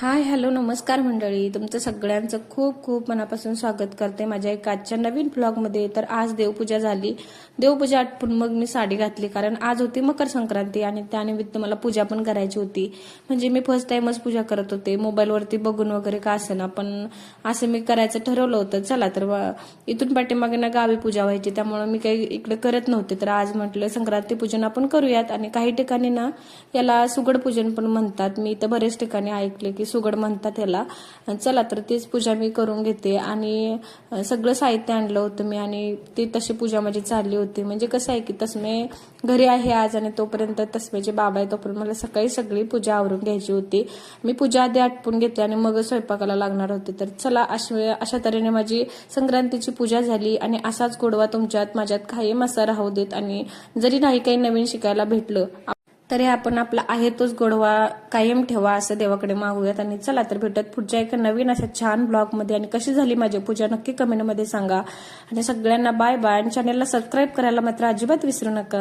Hi hello नमस्कार मंडळी, तुमचं सगळ्यांचं खूप खूप मनापासून स्वागत करते माझ्या एक आजच्या नवीन ब्लॉगमध्ये। तर आज देवपूजा झाली। देवपूजा आटपून मग मी साडी घातली, कारण आज होती मकर संक्रांती आणि त्यानिमित्त मला पूजा पण करायची होती। म्हणजे मी फर्स्ट टाइमच पूजा करत होते, मोबाईलवरती बघून वगैरे का असेना, पण असं मी करायचं ठरवलं होतं। चला तर इथून पाठीमागे ना गावी पूजा व्हायची, त्यामुळे मी काही इकडे करत नव्हते। तर आज म्हटलं संक्रांती पूजन आपण करूयात। आणि काही ठिकाणी ना याला सुगड पूजन पण म्हणतात, मी तर बरेच ठिकाणी ऐकले की सुगड म्हणतात याला। चला तर तीच पूजा मी करून घेते। आणि सगळं साहित्य आणलं होतं मी, आणि ती तशी पूजा माझी चालली होती। म्हणजे कसं आहे की तसमे घरी आहे आज, आणि तोपर्यंत तसमेचे बाबा आहे, तोपर्यंत मला सकाळी सगळी पूजा आवरून घ्यायची होती। मी पूजा आधी आटपून घेतली आणि मग स्वयंपाकाला लागणार होते। तर चला अशा तऱ्हेने माझी संक्रांतीची पूजा झाली। आणि असाच गोडवा तुमच्यात माझ्यात कायम असा राहू देत। आणि जरी नाही काही नवीन शिकायला भेटलं तरी आपण आपला आहे तोच गोडवा कायम ठेवा, असं देवाकडे मागूयात। आणि चला तर भेटत पुढच्या एका नवीन अशा छान ब्लॉग मध्ये। आणि कशी झाली माझी पूजा नक्की कमेंट मध्ये सांगा। आणि सगळ्यांना बाय बाय, आणि चॅनलला सबस्क्राईब करायला मात्र अजिबात विसरू नका।